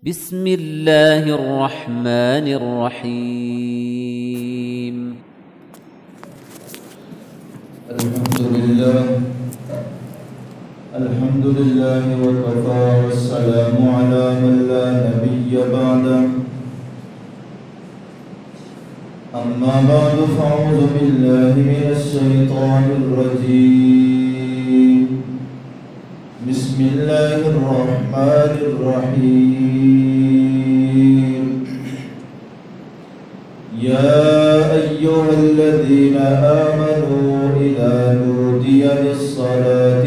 بسم اللہ الرحمن الرحیم الحمد للہ وکفی والسلام علی من لا نبی بعدہ اما بعد فاعوذ باللہ من الشیطان الرجیم بسم اللہ الرحمن الرحیم یا ایہا الذین آمنوا اذا نودی للصلاة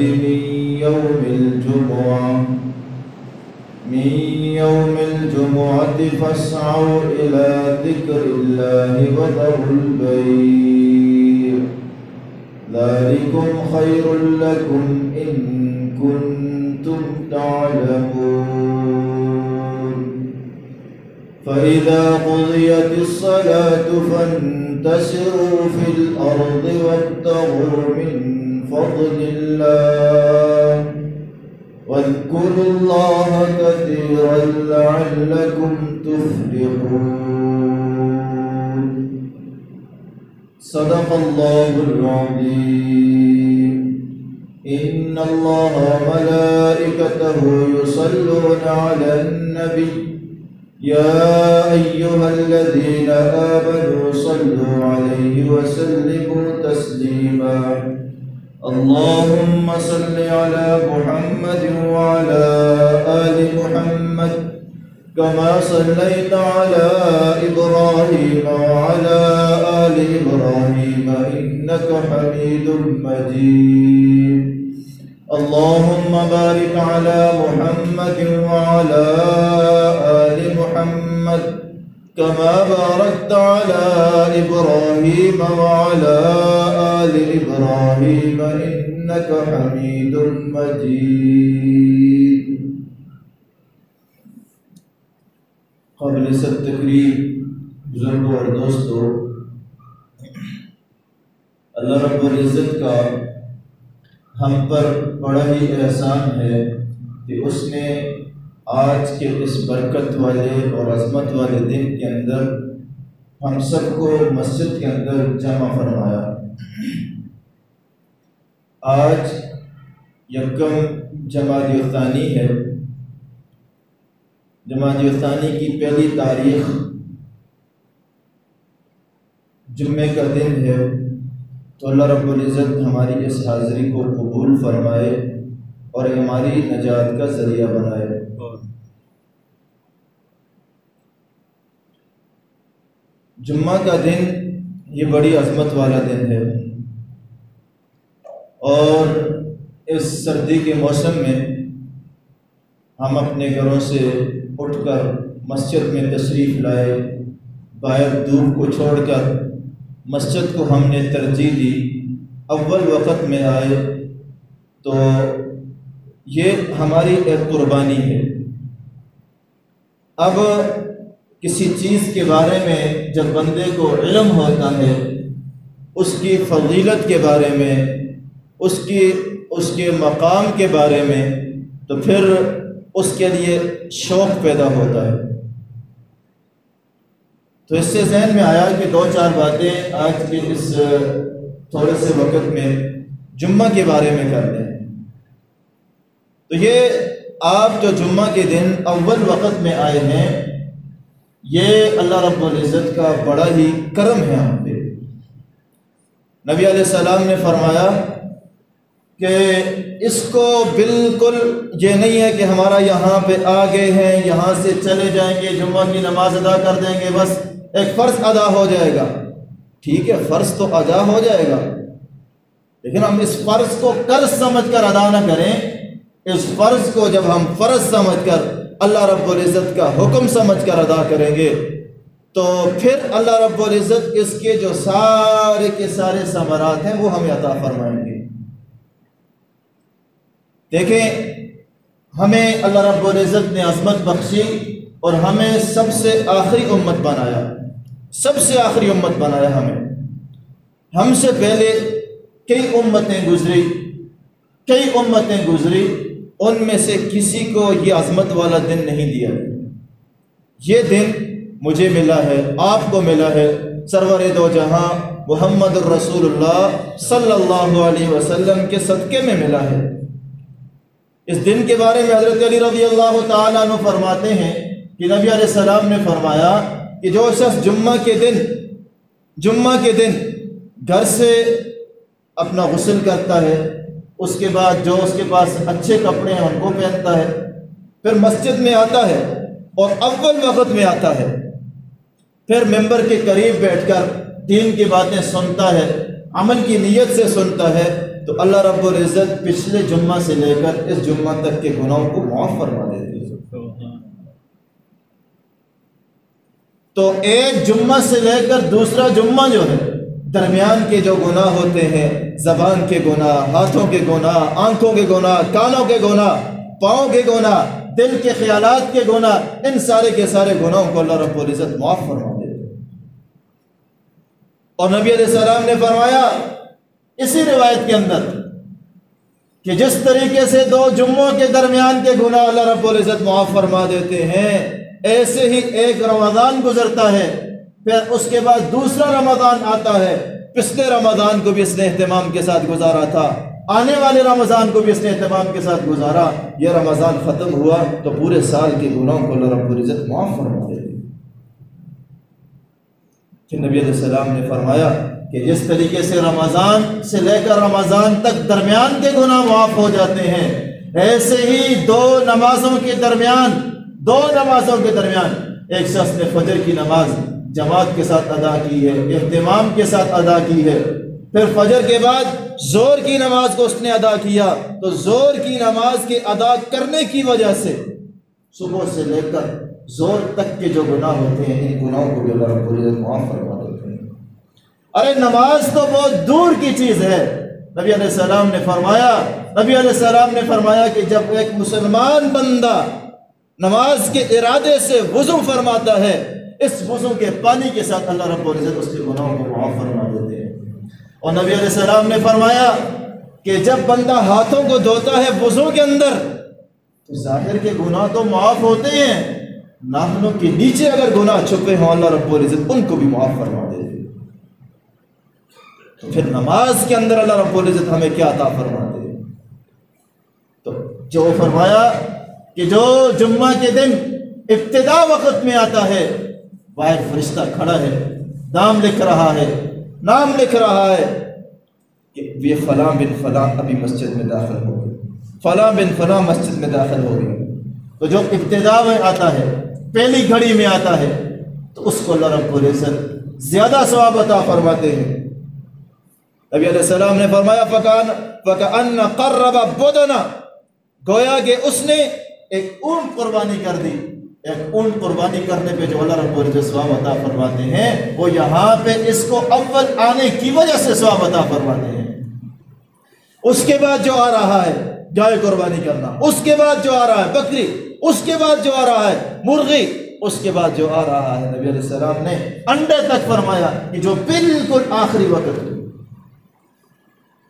من يوم الجمعة فاسعوا إلى ذكر الله وذروا البيع ذلكم خير لكم إن كنتم تعلمون فإذا قضيت الصلاة فانتشروا في الأرض وابتغوا من فضل الله واذكروا الله كثيرا لعلكم تفلحون صدق الله العظيم إن الله وملائكته يصلون على النبي يا أيها الذين آمنوا صلوا عليه وسلموا تسليما اللهم صل على محمد وعلى آل محمد كما صليت على إبراهيم وعلى آل إبراهيم إنك حميد مجيد اللهم بارك على محمد وعلى آل محمد كما باركت على إبراهيم وعلى آل إبراهيم إنك حميد مجيد قبل سب تقریر بزرگوں اور دوستوں، اللہ رب العزت کا ہم پر بڑا ہی احسان ہے کہ اس نے آج کے اس برکت والے اور عظمت والے دن کے اندر ہم سب کو مسجد کے اندر جمع فرمایا۔ آج یکم جمادی الثانی ہے۔ جمادی الثانی کی پہلی تاریخ جمعے کا دن ہے، تو اللہ رب العزت ہماری اس حاضری کو قبول فرمائے اور ہماری نجات کا ذریعہ بنائے۔ جمعہ کا دن یہ بڑی عظمت والا دن ہے، اور اس سردی کے موسم میں ہم اپنے گھروں سے اٹھ کر مسجد میں تشریف لائے، باہر دھوپ کو چھوڑ کر مسجد کو ہم نے ترجیح دی، اول وقت میں آئے، تو یہ ہماری ایک قربانی ہے۔ اب کسی چیز کے بارے میں جب بندے کو علم ہوتا ہے، اس کی فضیلت کے بارے میں، اس کے مقام کے بارے میں، تو پھر اس کے لیے شوق پیدا ہوتا ہے۔ تو اس سے ذہن میں آیا کہ دو چار باتیں آج کے اس تھوڑے سے وقت میں جمعہ کے بارے میں کر لیں۔ تو یہ آپ جو جمعہ کے دن اول وقت میں آئے ہیں، یہ اللہ رب العزت کا بڑا ہی کرم ہے ہم پہ۔ نبی علیہ السلام نے فرمایا کہ اس کو بالکل یہ نہیں ہے کہ ہمارا یہاں پہ آ گئے ہیں، یہاں سے چلے جائیں گے، جمعہ کی نماز ادا کر دیں گے، بس ایک فرض ادا ہو جائے گا۔ ٹھیک ہے، فرض تو ادا ہو جائے گا، لیکن ہم اس فرض کو قرض سمجھ کر ادا نہ کریں۔ اس فرض کو جب ہم فرض سمجھ کر اللہ رب العزت کا حکم سمجھ کر ادا کریں گے، تو پھر اللہ رب العزت اس کے جو سارے کے سارے ثمرات ہیں وہ ہمیں عطا فرمائیں گے۔ دیکھیں، ہمیں اللہ رب العزت نے عظمت بخشی اور ہمیں سب سے آخری امت بنایا، سب سے آخری امت بنایا ہمیں۔ ہم سے پہلے کئی امتیں گزری، ان میں سے کسی کو یہ عظمت والا دن نہیں دیا۔ یہ دن مجھے ملا ہے، آپ کو ملا ہے، سرور دو جہاں محمد الرسول اللہ صلی اللہ علیہ وسلم کے صدقے میں ملا ہے۔ اس دن کے بارے میں حضرت علی رضی اللہ تعالیٰ عنہ فرماتے ہیں کہ نبی علیہ السلام نے فرمایا کہ جو شخص جمعہ کے دن گھر سے اپنا غسل کرتا ہے، اس کے بعد جو اس کے پاس اچھے کپڑے ہیں ان کو پہنتا ہے، پھر مسجد میں آتا ہے اور اول وقت میں آتا ہے، پھر ممبر کے قریب بیٹھ کر دین کی باتیں سنتا ہے، عمل کی نیت سے سنتا ہے، تو اللہ رب العزت پچھلے جمعہ سے لے کر اس جمعہ تک کے گناہوں کو معاف فرما دیتے ہیں۔ تو ایک جمعہ سے لے کر دوسرا جمعہ جو ہے، درمیان کے جو گناہ ہوتے ہیں، زبان کے گناہ، ہاتھوں کے گناہ، آنکھوں کے گناہ، کانوں کے گناہ، پاؤں کے گناہ، دل کے خیالات کے گناہ، ان سارے کے سارے گناہوں کو اللہ رب العزت معاف فرما دیتے ہیں۔ اور نبی علیہ السلام نے فرمایا اسی روایت کے اندر کہ جس طریقے سے دو جمعوں کے درمیان کے گناہ اللہ رب العزت معاف فرما دیتے ہیں، ایسے ہی ایک رمضان گزرتا ہے، پھر اس کے بعد دوسرا رمضان آتا ہے، پچھلے رمضان کو بھی اس نے اہتمام کے ساتھ گزارا تھا، آنے والے رمضان کو بھی اس نے اہتمام کے ساتھ گزارا، یہ رمضان ختم ہوا تو پورے سال کے گناہوں کو اللہ رب العزت معاف فرما دیتے ہیں۔ کہ نبی علیہ السلام نے فرمایا کہ جس طریقے سے رمضان سے لے کر رمضان تک درمیان کے گناہ معاف ہو جاتے ہیں، ایسے ہی دو نمازوں کے درمیان ایک شخص نے فجر کی نماز جماعت کے ساتھ ادا کی ہے، اہتمام کے ساتھ ادا کی ہے، پھر فجر کے بعد زور کی نماز کو اس نے ادا کیا، تو زور کی نماز کے ادا کرنے کی وجہ سے صبح سے لے کر زور تک کے جو گناہ ہوتے ہیں، ان گناہوں کو بھی اللہ رب العزت معاف فرما دیتے ہیں۔ ارے نماز تو بہت دور کی چیز ہے۔ نبی علیہ السلام نے فرمایا کہ جب ایک مسلمان بندہ نماز کے ارادے سے وضو فرماتا ہے، اس وضو کے پانی کے ساتھ اللہ رب العزت اس کے گناہوں کو معاف فرما دیتے ہیں۔ اور نبی علیہ السلام نے فرمایا کہ جب بندہ ہاتھوں کو دھوتا ہے وضو کے اندر، تو ظاہر کے گناہ تو معاف ہوتے ہیں، ناخنوں کے نیچے اگر گناہ چھپے ہوں اللہ رب العزت ان کو بھی معاف فرما دیتے ہیں۔ تو پھر نماز کے اندر اللہ رب العزت ہمیں کیا عطا فرماتے ہیں؟ تو جو فرمایا کہ جو جمعہ کے دن ابتدا وقت میں آتا ہے، باہر فرشتہ کھڑا ہے، نام لکھ رہا ہے کہ یہ فلاں بن فلاں ابھی مسجد میں داخل ہو گئے، فلاں بن فلاں مسجد میں داخل ہو گئے۔ تو جو ابتدا میں آتا ہے، پہلی گھڑی میں آتا ہے، تو اس کو اللہ رب العزت زیادہ ثواب عطا فرماتے ہیں۔ نبی علیہ السلام نے فرمایا فَكَأَنَّ قَرَّبَ بُدَنَا، گویا کہ اس نے ایک اونٹ قربانی کر دی۔ ایک اونٹ قربانی کرنے پہ جو اللہ رب العزت ثواب عطا فرماتے ہیں، وہ یہاں پہ اس کو اول آنے کی وجہ سے ثواب عطا فرماتے ہیں۔ اس کے بعد جو آ رہا ہے گائے قربانی کرنا، اس کے بعد جو آ رہا ہے بکری، اس کے بعد جو آ رہا ہے مرغی، اس کے بعد جو آ رہا ہے نبی علیہ السلام نے انڈے تک فرمایا کہ جو بالکل آخری وقت ہو۔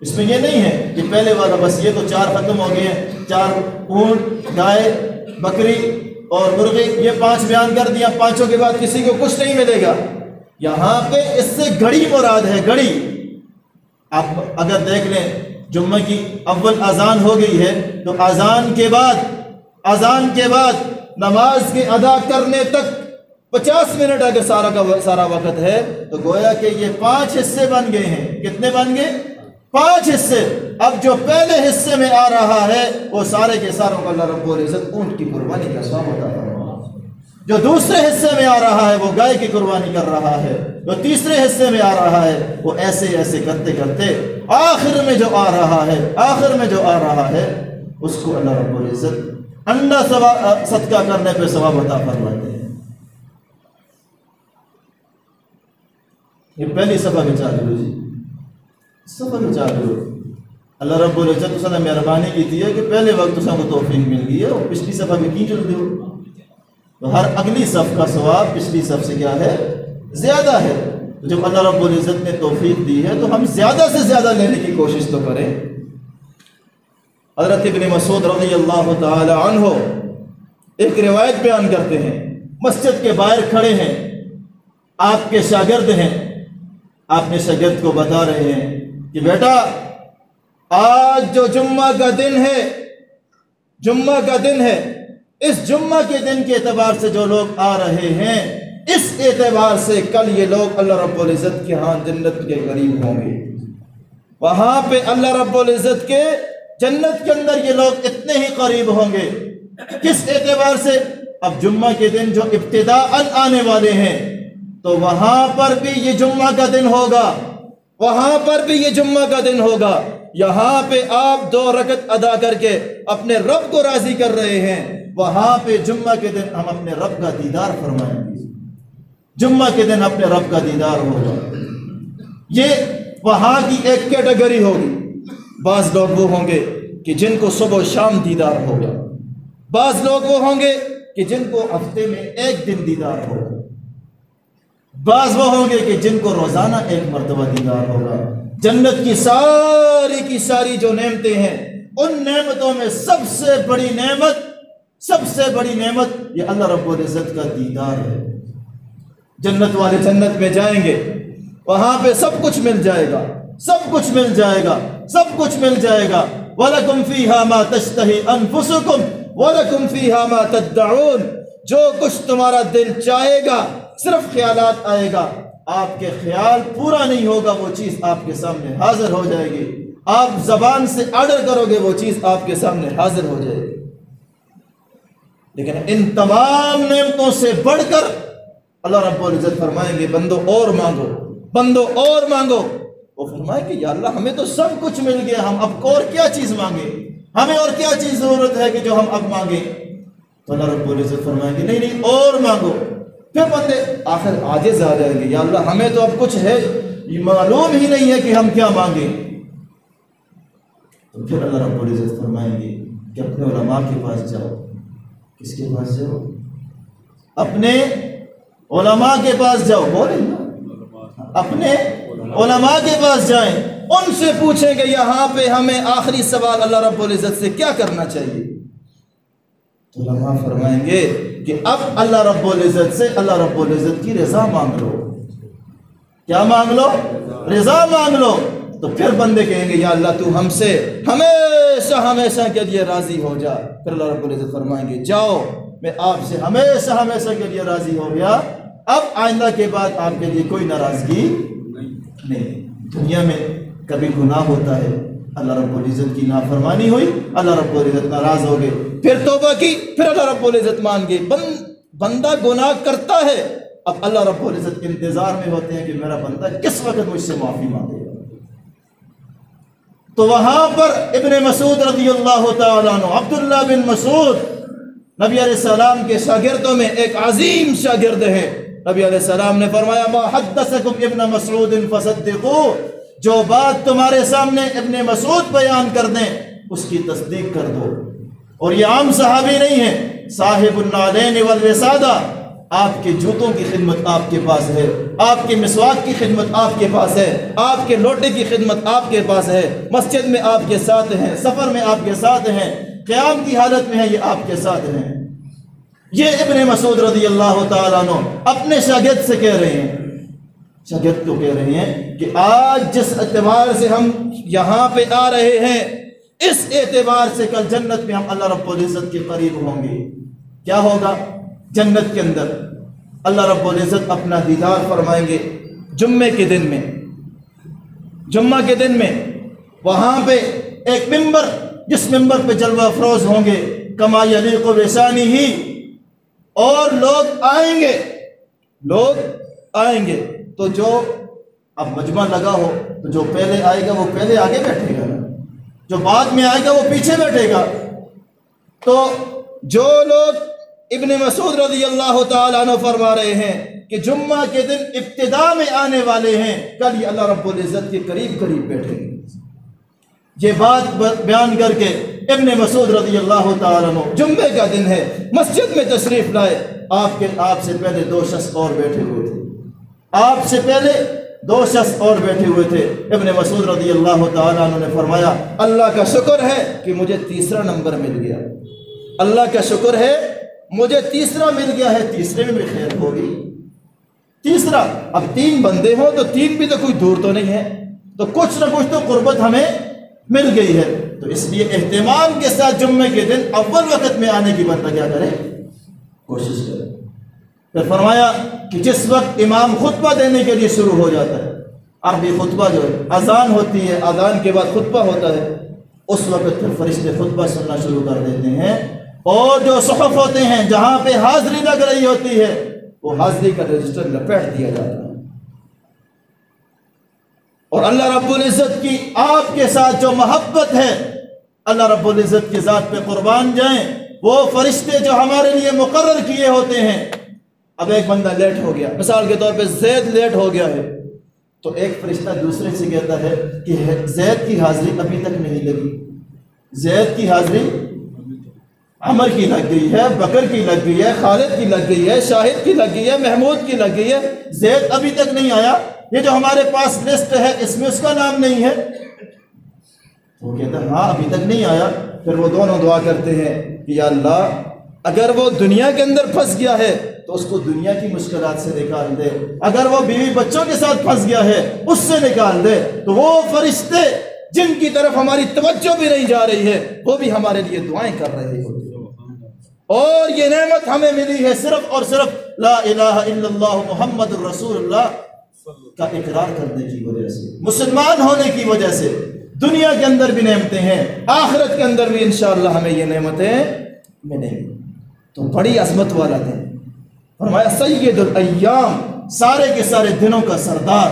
اس میں یہ نہیں ہے کہ پہلے والا بس یہ تو 4 ختم ہو گئے ہیں، 4 اونٹ، گائے، بکری اور مرغی، یہ 5 بیان کر دیا، 5 کے بعد کسی کو کچھ نہیں ملے گا۔ یہاں پہ اس سے گھڑی مراد ہے، گھڑی۔ آپ اگر دیکھ لیں جمعہ کی اول اذان ہو گئی ہے، تو اذان کے بعد نماز کے ادا کرنے تک 50 منٹ اگر سارا وقت ہے، تو گویا کہ یہ 5 حصے بن گئے ہیں۔ کتنے بن گئے؟ 5 حصے۔ اب جو پہلے حصے میں آ رہا ہے وہ سارے کے ساروں کو اللہ رب العزت اونٹ کی قربانی کا ثواب عطا فرمائے۔ جو دوسرے حصے میں آ رہا ہے وہ گائے کی قربانی کر رہا ہے، جو تیسرے حصے میں آ رہا ہے وہ ایسے کرتے کرتے آخر میں جو آ رہا ہے اس کو اللہ رب العزت انڈا صدقہ کرنے پہ ثواب عطا فرماتے ہیں۔ یہ پہلی صفحہ میں چالو جی، صفحہ میں چالو اللہ رب العزت اس نے مہربانی کی تھی ہے کہ پہلے وقت اس کو توفیق مل گئی ہے، اور پچھلی صفحہ میں کی چل دیو، تو ہر اگلی صف کا ثواب پچھلی صف سے کیا ہے؟ زیادہ ہے۔ تو جب اللہ رب العزت نے توفیق دی ہے تو ہم زیادہ سے زیادہ لینے کی کوشش تو کریں۔ حضرت ابن مسعود رضی اللہ تعالی عنہ ایک روایت بیان کرتے ہیں مسجد کے باہر کھڑے ہیں، آپ کے شاگرد ہیں، آپ نے شاگرد کو بتا رہے ہیں کہ بیٹا آج جو جمعہ کا دن ہے، جمعہ کا دن ہے، اس جمعہ کے دن کے اعتبار سے جو لوگ آ رہے ہیں، اس اعتبار سے کل یہ لوگ اللہ رب العزت کے ہاں جنت کے قریب ہوں گے۔ وہاں پہ اللہ رب العزت کے جنت کے اندر یہ لوگ اتنے ہی قریب ہوں گے۔ کس اعتبار سے؟ اب جمعہ کے دن جو ابتداءً آنے والے ہیں تو وہاں پر بھی یہ جمعہ کا دن ہوگا، وہاں پر بھی یہ جمعہ کا دن ہوگا۔ یہاں پہ آپ 2 رکعت ادا کر کے اپنے رب کو راضی کر رہے ہیں، وہاں پہ جمعہ کے دن ہم اپنے رب کا دیدار فرمائیں گے، جمعہ کے دن اپنے رب کا دیدار ہوگا۔ یہ وہاں کی ایک کیٹیگری ہوگی۔ بعض لوگ وہ ہوں گے کہ جن کو صبح و شام دیدار ہوگا، بعض لوگ وہ ہوں گے کہ جن کو ہفتے میں 1 دن دیدار ہوگا، بعض وہ ہوں گے کہ جن کو روزانہ 1 مرتبہ دیدار ہوگا۔ جنت کی ساری جو نعمتیں ہیں، ان نعمتوں میں سب سے بڑی نعمت یہ اللہ رب العزت کا دیدار ہے۔ جنت والے جنت میں جائیں گے، وہاں پہ سب کچھ مل جائے گا، سب کچھ مل جائے گا، سب کچھ مل جائے گا۔ وَلَكُمْ فِيهَا مَا تَشْتَهِي أَنفُسُكُمْ وَلَكُمْ فِيهَا مَا تَدَّعُونَ۔ جو کچھ تمہارا دل چاہے گا، صرف خیالات آئے گا، آپ کے خیال پورا نہیں ہوگا، وہ چیز آپ کے سامنے حاضر ہو جائے گی۔ آپ زبان سے آرڈر کرو گے، وہ چیز آپ کے سامنے حاضر ہو جائے گی۔ لیکن ان تمام نعمتوں سے بڑھ کر اللہ رب العزت فرمائیں گے بندو اور مانگو، بندو اور مانگو۔ وہ فرمائے کہ یا اللہ ہمیں تو سب کچھ مل گیا، ہم اب اور کیا چیز مانگیں، ہمیں اور کیا چیز ضرورت ہے کہ جو ہم اب مانگیں؟ تو اللہ رب العزت فرمائیں گے نہیں اور مانگو۔ پھر بندے آخر عاجز آ جائیں گے، یا اللہ ہمیں تو اب کچھ ہے یہ معلوم ہی نہیں ہے کہ ہم کیا مانگیں۔ تو پھر اللہ رب العزت فرمائیں گے کہ اپنے علماء کے پاس جاؤ۔ کس کے پاس جاؤ؟ اپنے علماء کے پاس جاؤ، بولیں اپنے علماء کے پاس جائیں، ان سے پوچھیں گے یہاں پہ ہمیں آخری سوال اللہ رب العزت سے کیا کرنا چاہیے؟ تو علماء فرمائیں گے کہ اب اللہ رب العزت سے اللہ رب العزت کی رضا مانگ لو۔ کیا مانگ لو؟ رضا مانگ لو۔ تو پھر بندے کہیں گے یا اللہ تو ہم سے ہمیشہ ہمیشہ کے لیے راضی ہو جا۔ پھر اللہ رب العزت فرمائیں گے جاؤ میں آپ سے ہمیشہ ہمیشہ کے لیے راضی ہو گیا، اب آئندہ کے بعد آپ کے لیے کوئی ناراضگی نہیں۔ دنیا میں کبھی گناہ ہوتا ہے، اللہ رب العزت کی نافرمانی ہوئی، اللہ رب العزت ناراض ہو گئے، پھر توبہ کی، پھر اللہ رب العزت مان گئے۔ بندہ گناہ کرتا ہے، اب اللہ رب العزت انتظار میں ہوتے ہیں کہ میرا بندہ کس وقت مجھ سے معافی مانگے گا۔ تو وہاں پر ابن مسعود رضی اللہ تعالیٰ عنہ، عبداللہ بن مسعود، نبی علیہ السلام کے شاگردوں میں ایک عظیم شاگرد ہے۔ نبی علیہ السلام نے فرمایا ما حدثکم ابن مسعود فصدقوا، جو بات تمہارے سامنے ابن مسعود بیان کر دیں اس کی تصدیق کر دو۔ اور یہ عام صحابی نہیں ہے، صاحب النعلین والوسادہ، آپ کے جوتوں کی خدمت آپ کے پاس ہے، آپ کے مسواک کی خدمت آپ کے پاس ہے، آپ کے لوٹے کی خدمت آپ کے پاس ہے، مسجد میں آپ کے ساتھ ہیں، سفر میں آپ کے ساتھ ہیں، قیام کی حالت میں ہے یہ آپ کے ساتھ ہیں۔ یہ ابن مسعود رضی اللہ تعالیٰ عنہ اپنے شاگرد سے کہہ رہے ہیں، شاگرد کو کہہ رہے ہیں کہ آج جس اعتبار سے ہم یہاں پہ آ رہے ہیں، اس اعتبار سے کل جنت میں ہم اللہ رب العزت کے قریب ہوں گے۔ کیا ہوگا جنت کے اندر؟ اللہ رب العزت اپنا دیدار فرمائیں گے جمعے کے دن میں، جمعہ کے دن میں وہاں پہ ایک ممبر، جس ممبر پہ جلوہ افروز ہوں گے کما یلیق بشانہ، اور لوگ آئیں گے تو جو اب مجمع لگا ہو تو جو پہلے آئے گا وہ پہلے آگے بیٹھے گا، جو بعد میں آئے گا وہ پیچھے بیٹھے گا۔ تو جو لوگ ابن مسعود رضی اللہ تعالیٰ عنہ فرما رہے ہیں کہ جمعہ کے دن ابتدا میں آنے والے ہیں، کل یہ اللہ رب العزت کے قریب بیٹھیں گے، یہ بات بیان کر کے ابن مسعود رضی اللہ تعالیٰ عنہ جمعے کا دن ہے، مسجد میں تشریف لائے۔ آپ سے پہلے 2 شخص اور بیٹھے ہوئے تھے، آپ سے پہلے 2 شخص اور بیٹھے ہوئے تھے۔ ابن مسعود رضی اللہ تعالیٰ عنہ نے فرمایا اللہ کا شکر ہے کہ مجھے 3را نمبر مل گیا، اللہ کا شکر ہے مجھے تیسرا مل گیا ہے، تیسرے میں بھی خیر ہوگی۔ تیسرا، اب 3 بندے ہوں تو 3 بھی تو کوئی دور تو نہیں ہے، تو کچھ نہ کچھ تو قربت ہمیں مل گئی ہے۔ تو اس لیے اہتمام کے ساتھ جمعے کے دن اول وقت میں آنے کی بندہ کیا کرے، کوشش کرے۔ پھر فرمایا کہ جس وقت امام خطبہ دینے کے لیے شروع ہو جاتا ہے، عربی خطبہ جو ہے، اذان ہوتی ہے، اذان کے بعد خطبہ ہوتا ہے، اس وقت پھر فرشتے خطبہ سننا شروع کر دیتے ہیں، اور جو صحف ہوتے ہیں جہاں پہ حاضری لگ رہی ہوتی ہے وہ حاضری کا رجسٹر لپیٹ دیا جاتا ہے، اور اللہ رب العزت کی آپ کے ساتھ جو محبت ہے، اللہ رب العزت کی ذات پہ قربان جائیں، وہ فرشتے جو ہمارے لیے مقرر کیے ہوتے ہیں۔ اب ایک بندہ لیٹ ہو گیا، مثال کے طور پہ زید لیٹ ہو گیا ہے، تو ایک فرشتہ دوسرے سے کہتا ہے کہ زید کی حاضری ابھی تک نہیں لگی، زید کی حاضری عمر کی لگ گئی ہے، بکر کی لگ گئی ہے، خالد کی لگ گئی ہے، شاہد کی لگ گئی ہے، محمود کی لگ گئی ہے، زید ابھی تک نہیں آیا، یہ جو ہمارے پاس لسٹ ہے اس میں اس کا نام نہیں ہے۔ وہ کہتا ہے ہاں ابھی تک نہیں آیا۔ پھر وہ دونوں دعا کرتے ہیں کہ یا اللہ اگر وہ دنیا کے اندر پھنس گیا ہے تو اس کو دنیا کی مشکلات سے نکال دے، اگر وہ بیوی بچوں کے ساتھ پھنس گیا ہے اس سے نکال دے۔ تو وہ فرشتے جن کی طرف ہماری توجہ بھی نہیں جا رہی ہے وہ بھی ہمارے لیے دعائیں کر رہے ہیں، اور یہ نعمت ہمیں ملی ہے صرف اور صرف لا الہ الا اللہ محمد الرسول اللہ کا اقرار کرنے کی وجہ سے، مسلمان ہونے کی وجہ سے۔ دنیا کے اندر بھی نعمتیں ہیں، آخرت کے اندر بھی انشاءاللہ ہمیں یہ نعمتیں ملیں گی۔ تو بڑی عظمت والا دن، فرمایا سید الایام، سارے کے سارے دنوں کا سردار،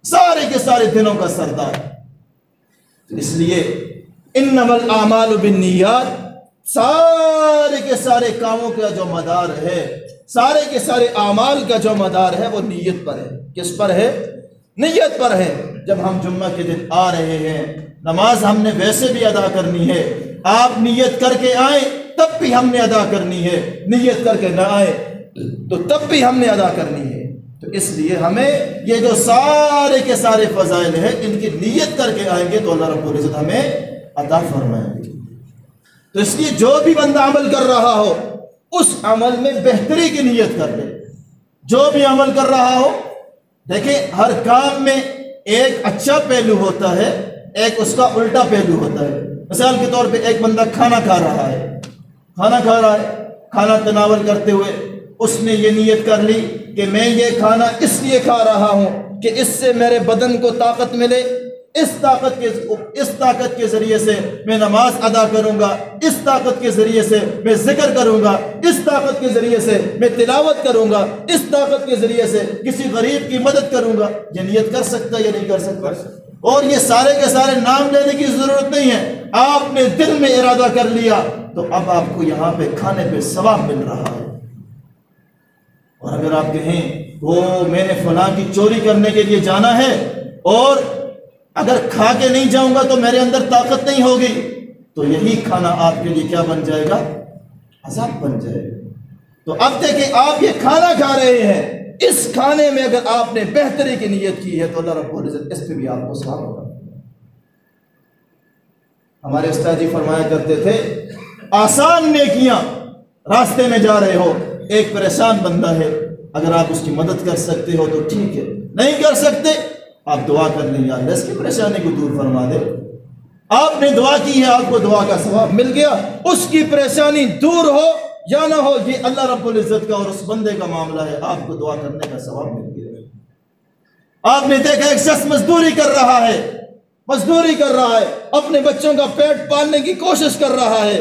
سارے کے سارے دنوں کا سردار۔ اس لیے انما الاعمال بالنیات، سارے کے سارے کاموں کا جو مدار ہے، سارے کے سارے اعمال کا جو مدار ہے وہ نیت پر ہے۔ کس پر ہے؟ نیت پر ہے۔ جب ہم جمعہ کے دن آ رہے ہیں، نماز ہم نے ویسے بھی ادا کرنی ہے، آپ نیت کر کے آئیں تب بھی ہم نے ادا کرنی ہے، نیت کر کے نہ آئے تو تب بھی ہم نے ادا کرنی ہے۔ تو اس لیے ہمیں یہ جو سارے کے سارے فضائل ہیں ان کی نیت کر کے آئیں گے تو اللہ رب العزت ہمیں عطا فرمائیں گے۔ تو اس لیے جو بھی بندہ عمل کر رہا ہو اس عمل میں بہتری کی نیت کر لے۔ جو بھی عمل کر رہا ہو، دیکھیں ہر کام میں ایک اچھا پہلو ہوتا ہے، ایک اس کا الٹا پہلو ہوتا ہے۔ مثال کے طور پہ ایک بندہ کھانا کھا رہا ہے، کھانا تناول کرتے ہوئے اس نے یہ نیت کر لی کہ میں یہ کھانا اس لیے کھا رہا ہوں کہ اس سے میرے بدن کو طاقت ملے، اس طاقت کے ذریعے سے میں نماز ادا کروں گا، اس طاقت کے ذریعے سے میں ذکر کروں گا، اس طاقت کے ذریعے سے میں تلاوت کروں گا، اس طاقت کے ذریعے سے کسی غریب کی مدد کروں گا۔ یہ نیت کر سکتا ہے یا نہیں کر سکتا؟ اور یہ سارے کے سارے نام لینے کی ضرورت نہیں ہے، آپ نے دل میں ارادہ کر لیا تو اب آپ کو یہاں پہ کھانے پہ ثواب مل رہا ہے۔ اور اگر آپ کہیں وہ میں نے فلاں کی چوری کرنے کے لیے جانا ہے اور اگر کھا کے نہیں جاؤں گا تو میرے اندر طاقت نہیں ہوگی، تو یہی کھانا آپ کے لیے کیا بن جائے گا؟ عذاب بن جائے گا۔ تو اب دیکھیں آپ یہ کھانا کھا رہے ہیں، اس کھانے میں اگر آپ نے بہتری کی نیت کی ہے تو اللہ رب العزت اس پہ بھی آپ کو ثواب ہوگا۔ ہمارے استاد جی فرمایا کرتے تھے آسان نیکیاں، راستے میں جا رہے ہو، ایک پریشان بندہ ہے، اگر آپ اس کی مدد کر سکتے ہو تو ٹھیک ہے، نہیں کر سکتے آپ دعا کر لیں یا اللہ اس کی پریشانی کو دور فرما دے۔ آپ نے دعا کی ہے، آپ کو دعا کا ثواب مل گیا، اس کی پریشانی دور ہو یا نہ ہو یہ اللہ رب العزت کا اور اس بندے کا معاملہ ہے، آپ کو دعا کرنے کا ثواب مل گیا۔ آپ نے دیکھا ایک شخص مزدوری کر رہا ہے، اپنے بچوں کا پیٹ پالنے کی کوشش کر رہا ہے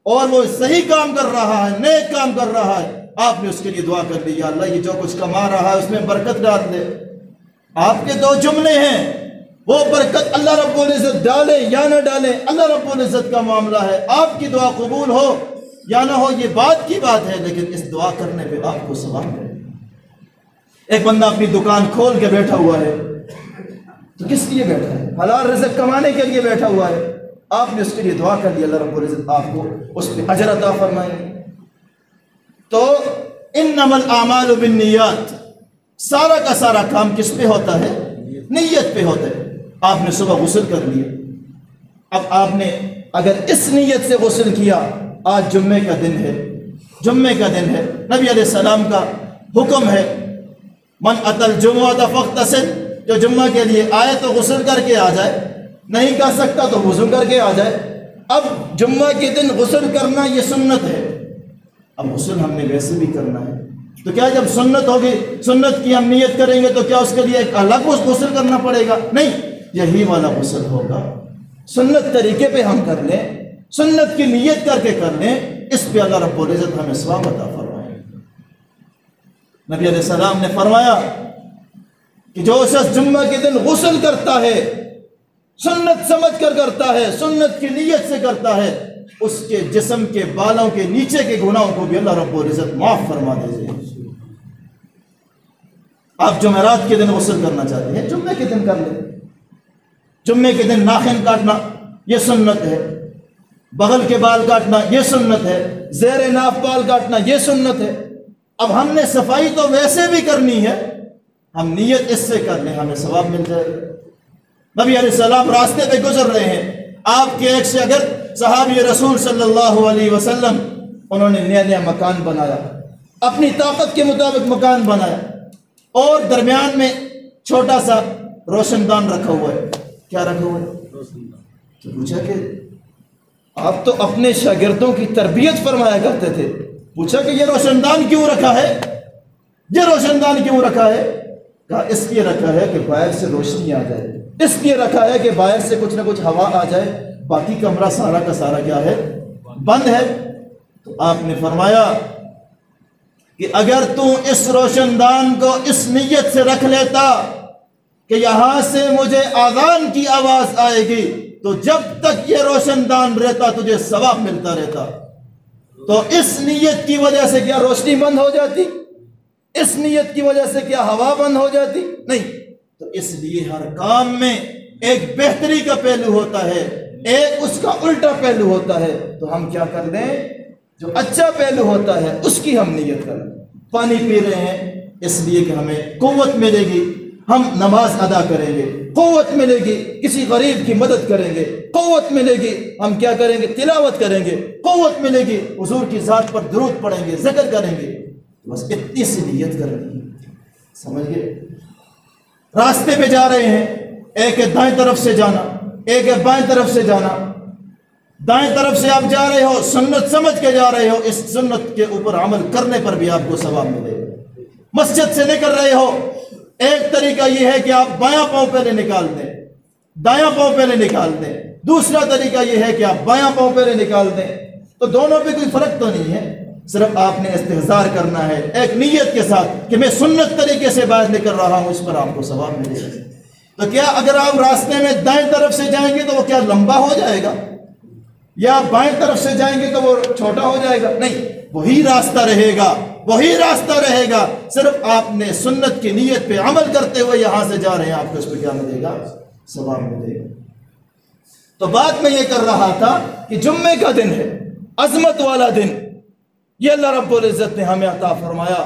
اور وہ صحیح کام کر رہا ہے، نیک کام کر رہا ہے، آپ نے اس کے لیے دعا کر لی یا اللہ یہ جو کچھ کما رہا ہے اس میں برکت ڈال دے۔ آپ کے دو جملے ہیں، وہ برکت اللہ رب العزت ڈالے یا نہ ڈالے اللہ رب العزت کا معاملہ ہے، آپ کی دعا قبول ہو یا نہ ہو یہ بات کی بات ہے، لیکن اس دعا کرنے پہ آپ کو ثواب ملے۔ ایک بندہ اپنی دکان کھول کے بیٹھا ہوا ہے، تو کس لیے بیٹھا ہے؟ حلال رزق کمانے کے لیے بیٹھا ہوا ہے، آپ نے اس کے لیے دعا کر دی، اللہ رب العزت آپ کو اس پہ اجر عطا فرمائیں گے۔ تو انما الاعمال بالنیات، سارا کا سارا کام کس پہ ہوتا ہے؟ نیت پہ ہوتا ہے۔ آپ نے صبح غسل کر لیا، اب آپ نے اگر اس نیت سے غسل کیا، آج جمعے کا دن ہے، جمعے کا دن ہے، نبی علیہ السلام کا حکم ہے من اتل جمعہ فاغتسل، جو جمعہ کے لیے آئے تو غسل کر کے آ جائے، نہیں کر سکتا تو وضو کر کے آ جائے۔ اب جمعہ کے دن غسل کرنا یہ سنت ہے، اب غسل ہم نے ویسے بھی کرنا ہے، تو کیا جب سنت ہوگی، سنت کی ہم نیت کریں گے تو کیا اس کے لیے ایک الگ غسل کرنا پڑے گا؟ نہیں، یہی والا غسل ہوگا، سنت طریقے پہ ہم کر لیں، سنت کی نیت کر کے کر لیں، اس پہ اللہ رب العزت ہمیں ثواب عطا فرمائے۔ نبی علیہ السلام نے فرمایا کہ جو شخص جمعہ کے دن غسل کرتا ہے، سنت سمجھ کر کرتا ہے، سنت کی نیت سے کرتا ہے، اس کے جسم کے بالوں کے نیچے کے گناہوں کو بھی اللہ رب العزت معاف فرما دے گا۔ آپ جمعرات کے دن غسل کرنا چاہتے ہیں، جمعے کے دن کر لیں۔ جمعے کے دن ناخن کاٹنا یہ سنت ہے، بغل کے بال کاٹنا یہ سنت ہے، زیر ناف بال کاٹنا یہ سنت ہے۔ اب ہم نے صفائی تو ویسے بھی کرنی ہے، ہم نیت اس سے کر لیں، ہمیں ثواب مل جائے گا۔ نبی علیہ السلام راستے پہ گزر رہے ہیں، آپ کے ایک شاگرد صحابی رسول صلی اللہ علیہ وسلم، انہوں نے نیا نیا مکان بنایا، اپنی طاقت کے مطابق مکان بنایا، اور درمیان میں چھوٹا سا روشن دان رکھا ہوا ہے۔ کیا رکھا ہوا ہے؟ تو پوچھا کہ آپ تو اپنے شاگردوں کی تربیت فرمایا کرتے تھے، پوچھا کہ یہ روشن دان کیوں رکھا ہے؟ یہ روشن دان کیوں رکھا ہے؟ کہا اس لیے رکھا ہے کہ باہر سے روشنی آ جائے، اس لیے رکھا ہے کہ باہر سے کچھ نہ کچھ ہوا آ جائے، باقی کمرہ سارا کا سارا کیا ہے؟ بند ہے۔ تو آپ نے فرمایا کہ اگر تو اس روشن دان کو اس نیت سے رکھ لیتا کہ یہاں سے مجھے اذان کی آواز آئے گی، تو جب تک یہ روشن دان رہتا تجھے ثواب ملتا رہتا، تو اس نیت کی وجہ سے کیا روشنی بند ہو جاتی؟ اس نیت کی وجہ سے کیا ہوا بند ہو جاتی؟ نہیں۔ تو اس لیے ہر کام میں ایک بہتری کا پہلو ہوتا ہے، ایک اس کا الٹا پہلو ہوتا ہے، تو ہم کیا کر دیں؟ جو اچھا پہلو ہوتا ہے اس کی ہم نیت کریں۔ پانی پی رہے ہیں اس لیے کہ ہمیں قوت ملے گی، ہم نماز ادا کریں گے، قوت ملے گی، کسی غریب کی مدد کریں گے، قوت ملے گی، ہم کیا کریں گے؟ تلاوت کریں گے، قوت ملے گی، حضور کی ذات پر درود پڑھیں گے، ذکر کریں گے۔ بس اتنی سی نیت کرنی ہے، سمجھ گئے؟ راستے پہ جا رہے ہیں، ایک ہے دائیں طرف سے جانا، ایک ہے بائیں طرف سے جانا۔ دائیں طرف سے آپ جا رہے ہو، سنت سمجھ کے جا رہے ہو، اس سنت کے اوپر عمل کرنے پر بھی آپ کو ثواب ملے گا۔ مسجد سے نکل رہے ہو، ایک طریقہ یہ ہے کہ آپ بایاں پاؤں پہلے نکال دیں، دایاں پاؤں پہلے نکال دیں، دوسرا طریقہ یہ ہے کہ آپ بایاں پاؤں پہلے نکال دیں۔ تو دونوں پہ کوئی فرق تو نہیں ہے، صرف آپ نے استحضار کرنا ہے ایک نیت کے ساتھ کہ میں سنت طریقے سے باہر نکل رہا ہوں، اس پر آپ کو ثواب ملے گا۔ تو کیا اگر آپ راستے میں دائیں طرف سے جائیں گے تو وہ کیا لمبا ہو جائے گا، یا بائیں طرف سے جائیں گے تو وہ چھوٹا ہو جائے گا؟ نہیں، وہی راستہ رہے گا، وہی راستہ رہے گا، صرف آپ نے سنت کی نیت پہ عمل کرتے ہوئے یہاں سے جا رہے ہیں، آپ کو اس پہ کیا ملے گا؟ ثواب ملے گا۔ تو بات میں یہ کر رہا تھا کہ جمعے کا دن ہے، عظمت والا دن، یہ اللہ رب العزت نے ہمیں عطا فرمایا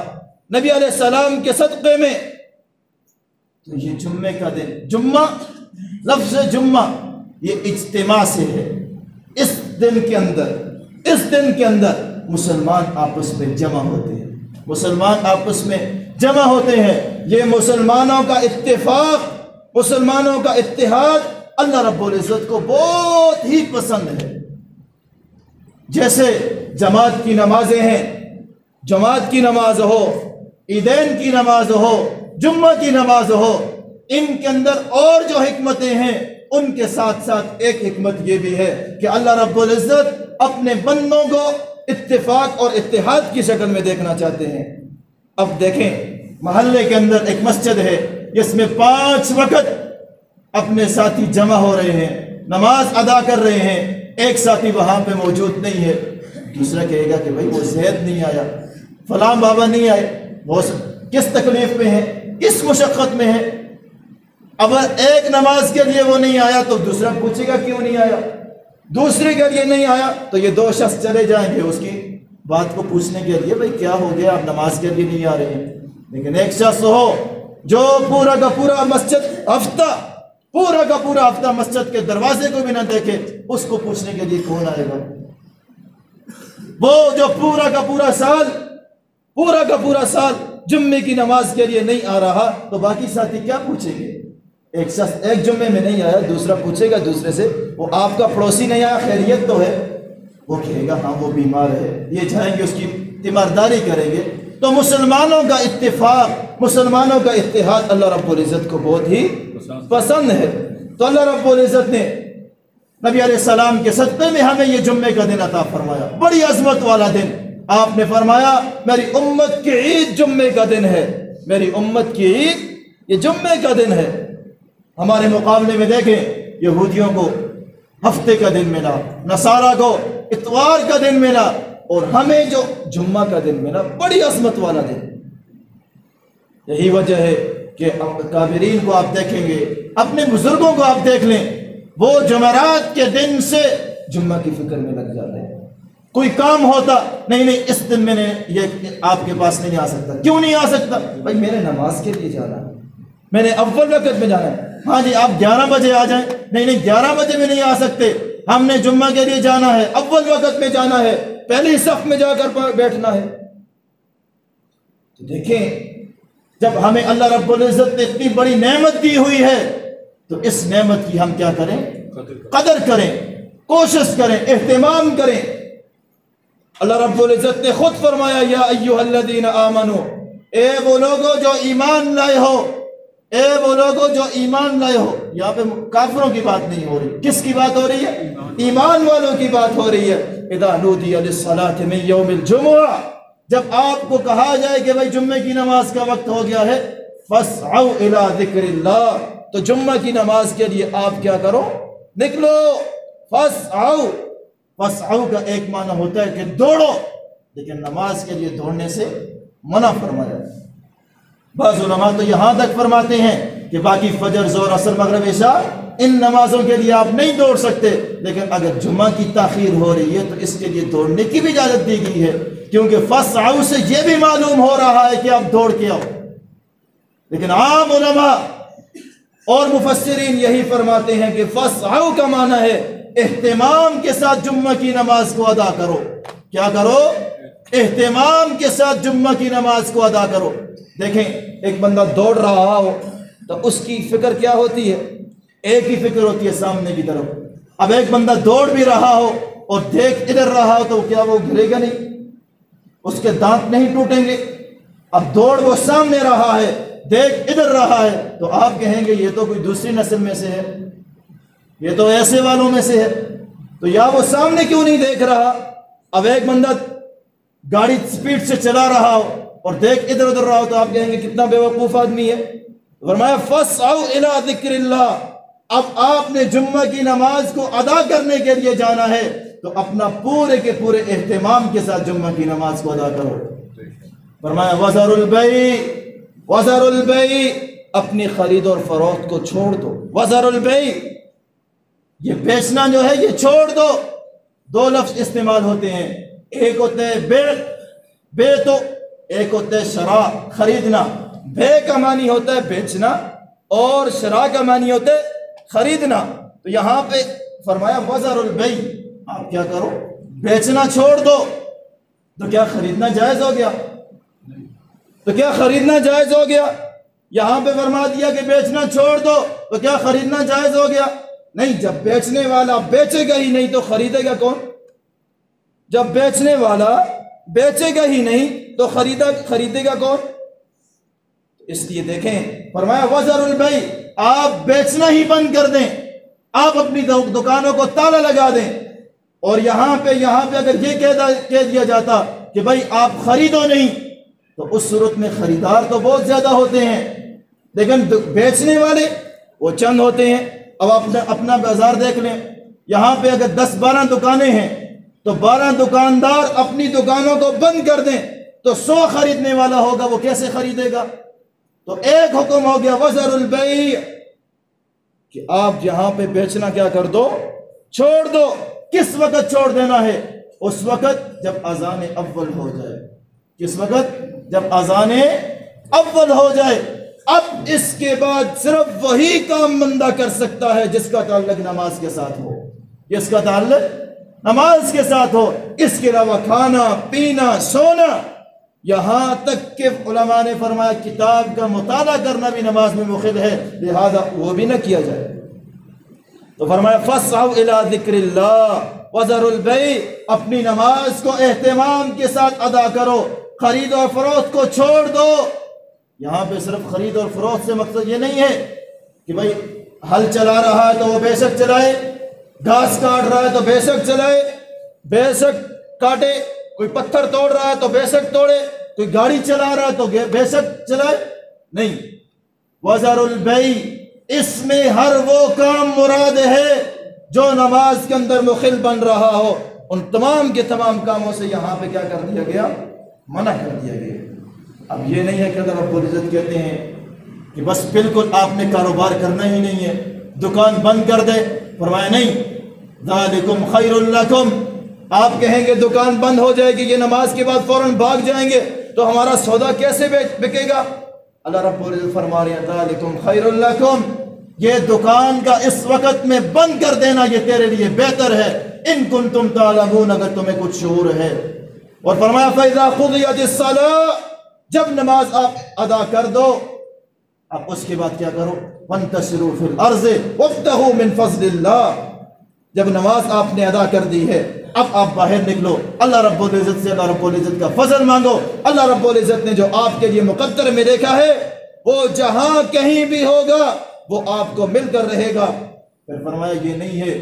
نبی علیہ السلام کے صدقے میں۔ تو یہ جمعے کا دن، جمعہ، لفظ جمعہ یہ اجتماع سے ہے۔ اس دن کے اندر مسلمان آپس میں جمع ہوتے ہیں، مسلمان آپس میں جمع ہوتے ہیں۔ یہ مسلمانوں کا اتفاق، مسلمانوں کا اتحاد اللہ رب العزت کو بہت ہی پسند ہے۔ جیسے جماعت کی نمازیں ہیں، جماعت کی نماز ہو، عیدین کی نماز ہو، جمعہ کی نماز ہو، ان کے اندر اور جو حکمتیں ہیں ان کے ساتھ ساتھ ایک حکمت یہ بھی ہے کہ اللہ رب العزت اپنے بندوں کو اتفاق اور اتحاد کی شکل میں دیکھنا چاہتے ہیں۔ اب دیکھیں، محلے کے اندر ایک مسجد ہے جس میں 5 وقت اپنے ساتھی جمع ہو رہے ہیں، نماز ادا کر رہے ہیں، ایک ساتھی وہاں پہ موجود نہیں ہے، دوسرا کہے گا کہ بھائی وہ زید نہیں آیا، فلاں بابا نہیں آئے، وہ کس تکلیف میں ہے، کس مشقت میں ہے۔ اب ایک نماز کے لیے وہ نہیں آیا تو دوسرا پوچھے گا کیوں نہیں آیا، دوسرے کے لیے نہیں آیا تو یہ 2 شخص چلے جائیں گے اس کی بات کو پوچھنے کے لیے، بھائی کیا ہو گیا، آپ نماز کے لیے نہیں آ رہے ہیں۔ لیکن ایک شخص ہو جو پورا کا پورا ہفتہ مسجد کے دروازے کو بھی نہ دیکھے، اس کو پوچھنے کے لیے کون آئے گا؟ وہ جو پورا کا پورا سال جمعے کی نماز کے لیے نہیں آ رہا تو باقی ساتھی کیا پوچھیں گے؟ ایک شخص ایک جمعے میں نہیں آیا، دوسرا پوچھے گا دوسرے سے، وہ آپ کا پڑوسی نہیں آیا، خیریت تو ہے؟ وہ کہے گا ہاں وہ بیمار ہے، یہ جائیں گے اس کی تیمارداری کریں گے۔ تو مسلمانوں کا اتفاق، مسلمانوں کا اتحاد اللہ رب العزت کو بہت ہی پسند ہے۔ تو اللہ رب العزت نے نبی علیہ السلام کے صدقے میں ہمیں یہ جمعے کا دن عطا فرمایا، بڑی عظمت والا دن۔ آپ نے فرمایا میری امت کی عید جمعے کا دن ہے، میری امت کی عید یہ جمعے کا دن ہے۔ ہمارے مقابلے میں دیکھیں، یہودیوں کو ہفتے کا دن ملا، نصارہ کو اتوار کا دن ملا، اور ہمیں جو جمعہ کا دن ملا، بڑی عظمت والا دن۔ یہی وجہ ہے کہ کابرین کو آپ دیکھیں گے، اپنے بزرگوں کو آپ دیکھ لیں، وہ جمعرات کے دن سے جمعہ کی فکر میں لگ جاتے ہیں۔ کوئی کام ہوتا، نہیں اس دن میں نے یہ آپ کے پاس نہیں آ سکتا۔ کیوں نہیں آ سکتا؟ بھائی میں نے نماز کے لیے جانا ہے، میں نے اول وقت میں جانا ہے۔ ہاں جی آپ 11 بجے آ جائیں، نہیں 11 بجے میں نہیں آ سکتے، ہم نے جمعہ کے لیے جانا ہے، اول وقت میں جانا ہے، پہلی صف میں جا کر بیٹھنا ہے۔ تو دیکھیں، جب ہمیں اللہ رب العزت نے اتنی بڑی نعمت دی ہوئی ہے تو اس نعمت کی ہم کیا کریں؟ قدر کریں، کوشش کریں، اہتمام کریں۔ اللہ رب العزت نے خود فرمایا یا ایھا الذین آمنو، اے وہ لوگوں جو ایمان لائے ہو، اے وہ لوگوں جو ایمان لائے ہو۔ یہاں پہ کافروں کی بات نہیں ہو رہی، کس کی بات ہو رہی ہے؟ ایمان والوں کی بات ہو رہی ہے۔ اذا نودی للصلاۃ من یوم الجمعہ، جب آپ کو کہا جائے کہ بھائی جمعے کی نماز کا وقت ہو گیا ہے، فاسعوا الی ذکر اللہ، تو جمعہ کی نماز کے لیے آپ کیا کرو؟ نکلو۔ فاسعوا، فاسعوا کا ایک معنی ہوتا ہے کہ دوڑو، لیکن نماز کے لیے دوڑنے سے منع فرمایا ہے۔ بعض علماء تو یہاں تک فرماتے ہیں کہ باقی فجر، ظہر، عصر، مغرب، عشاء ان نمازوں کے لیے آپ نہیں دوڑ سکتے، لیکن اگر جمعہ کی تاخیر ہو رہی ہے تو اس کے لیے دوڑنے کی بھی اجازت دی گئی ہے، کیونکہ فاسعوا سے یہ بھی معلوم ہو رہا ہے کہ آپ دوڑ کے آؤ۔ لیکن عام علماء اور مفسرین یہی فرماتے ہیں کہ فاسعوا کا معنی ہے اہتمام کے ساتھ جمعہ کی نماز کو ادا کرو۔ کیا کرو؟ اہتمام کے ساتھ جمعہ کی نماز کو ادا کرو۔ دیکھیں، ایک بندہ دوڑ رہا ہو تو اس کی فکر کیا ہوتی ہے؟ ایک ہی فکر ہوتی ہے سامنے کی طرف۔ اب ایک بندہ دوڑ بھی رہا ہو اور دیکھ ادھر رہا ہو تو کیا وہ گرے گا نہیں؟ اس کے دانت نہیں ٹوٹیں گے؟ اب دوڑ وہ سامنے رہا ہے، دیکھ ادھر رہا ہے، تو آپ کہیں گے یہ تو کوئی دوسری نسل میں سے ہے، یہ تو ایسے والوں میں سے ہے، تو یا وہ سامنے کیوں نہیں دیکھ رہا؟ اب ایک بندہ گاڑی سپیڈ سے چلا رہا ہو اور دیکھ ادھر ادھر رہا ہو تو آپ کہیں گے کتنا بے وقوف آدمی ہے۔ فرمایا فاسعوا الی ذکر اللہ، اب آپ نے جمعہ کی نماز کو ادا کرنے کے لیے جانا ہے تو اپنا پورے کے پورے اہتمام کے ساتھ جمعہ کی نماز کو ادا کرو۔ فرمایا وذروا البیع، وذروا البیع، اپنی خرید اور فروخت کو چھوڑ دو۔ وذروا البیع، یہ بیچنا جو ہے یہ چھوڑ دو۔ دو لفظ استعمال ہوتے ہیں، ایک ہوتا ہے بے تو ایک ہوتا ہے شراء، خریدنا۔ بے کا معنی ہوتا ہے بیچنا اور شراء کا معنی ہوتا ہے خریدنا۔ تو یہاں پہ فرمایا وذروا البیع، آپ کیا کرو؟ بیچنا چھوڑ دو۔ تو کیا خریدنا جائز ہو گیا؟ تو کیا خریدنا جائز ہو گیا؟ یہاں پہ فرما دیا کہ بیچنا چھوڑ دو، تو کیا خریدنا جائز ہو گیا؟ نہیں، جب بیچنے والا بیچے گا ہی نہیں تو خریدے گا کون؟ جب بیچنے والا بیچے گا ہی نہیں تو خریدے گا کون؟ اس لیے دیکھیں، فرمایا وذروا البیع، آپ بیچنا ہی بند کر دیں، آپ اپنی دکانوں کو تالا لگا دیں۔ اور یہاں پہ اگر یہ کہہ دیا جاتا کہ بھائی آپ خریدو نہیں، تو اس صورت میں خریدار تو بہت زیادہ ہوتے ہیں لیکن بیچنے والے وہ چند ہوتے ہیں۔ اب اپنا بازار دیکھ لیں، یہاں پہ اگر 10-12 دکانیں ہیں تو 12 دکاندار اپنی دکانوں کو بند کر دیں تو 100 خریدنے والا ہوگا، وہ کیسے خریدے گا؟ تو ایک حکم ہو گیا وذروا البیع، کہ آپ یہاں پہ بیچنا کیا کر دو؟ چھوڑ دو۔ کس وقت چھوڑ دینا ہے؟ اس وقت جب اذان اول ہو جائے۔ کس وقت؟ جب اذان اول ہو جائے۔ اب اس کے بعد صرف وہی کام بندہ کر سکتا ہے جس کا تعلق نماز کے ساتھ ہو، جس کا تعلق نماز کے ساتھ ہو، اس کے علاوہ کھانا پینا سونا، یہاں تک کہ علماء نے فرمایا کتاب کا مطالعہ کرنا بھی نماز میں مخل ہے، لہذا وہ بھی نہ کیا جائے۔ تو فرمایا فَاسْعَوْا إِلَىٰ ذِكْرِ اللَّهِ وَذَرُوا الْبَيْعَ، اپنی نماز کو اہتمام کے ساتھ ادا کرو، خرید اور فروخت کو چھوڑ دو۔ یہاں پہ صرف خرید اور فروخت سے مقصد یہ نہیں ہے کہ بھائی ہل چلا رہا ہے تو وہ بے شک چلائے، گھاس کاٹ رہا ہے تو بے شک چلائے، بے شک کاٹے، کوئی پتھر توڑ رہا ہے تو بے شک توڑے، کوئی گاڑی چلا رہا ہے تو بے شک چلائے، نہیں۔ وَذَرُوا الْبَيْعَ، اس میں ہر وہ کام مراد ہے جو نماز کے اندر مخل بن رہا ہو، ان تمام کے تمام کاموں سے یہاں پہ کیا کر دیا گیا؟ منع کر دیا گیا۔ اب یہ نہیں ہے کہ اللہ رب العزت کہتے ہیں کہ بس بالکل آپ نے کاروبار کرنا ہی نہیں ہے، دکان بند کر دے، فرمایا نہیں، ذالکم خیر لکم، آپ کہیں گے دکان بند ہو جائے گی، یہ نماز کے بعد فوراً بھاگ جائیں گے تو ہمارا سودا کیسے بکے گا؟ اللہ رب العزت فرما رہے ہیں ذالکم خیر لکم، یہ دکان کا اس وقت میں بند کر دینا یہ تیرے لیے بہتر ہے، ان کنتم تعلمون، اگر تمہیں کچھ شعور ہے۔ اور فرمایا فَإِذَا قُضِيَتِ الصَّلَاةُ، جب نماز آپ ادا کر دو، اب اس کے بعد کیا کرو؟ وَانْتَشِرُوا فِي الْأَرْضِ وَابْتَغُوا مِنْ فَضْلِ اللَّهِ، جب نماز آپ نے ادا کر دی ہے اب آپ باہر نکلو، اللہ رب العزت سے اللہ رب العزت کا فضل مانگو۔ اللہ رب العزت نے جو آپ کے لیے مقدر میں دیکھا ہے وہ جہاں کہیں بھی ہوگا وہ آپ کو مل کر رہے گا۔ پھر فرمایا یہ نہیں ہے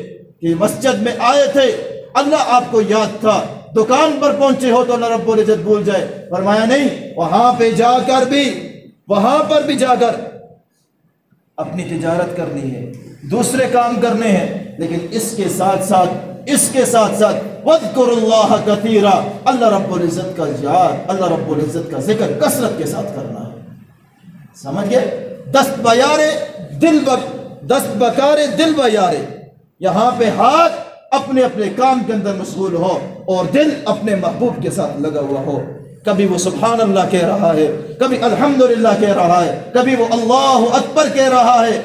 کہ مسجد میں آئے تھے، اللہ آپ کو یاد تھا، دکان پر پہنچے ہو تو اللہ رب العزت بھول جائے، فرمایا نہیں، وہاں پہ جا کر بھی، وہاں پر بھی جا کر اپنی تجارت کرنی ہے، دوسرے کام کرنے ہیں، لیکن اس کے ساتھ ساتھ وَاذْكُرُوا اللَّهَ كَثِيرًا، اللہ رب العزت کا یاد، اللہ رب العزت کا ذکر کثرت کے ساتھ کرنا ہے۔ سمجھ گئے؟ دست بکارے دل بیارے، یہاں پہ ہاتھ اپنے اپنے کام کے اندر مشغول ہو اور دل اپنے محبوب کے ساتھ لگا ہوا ہو، کبھی وہ سبحان اللہ کہہ رہا ہے، کبھی الحمدللہ کہہ رہا ہے، کبھی وہ اللہ اکبر کہہ رہا ہے،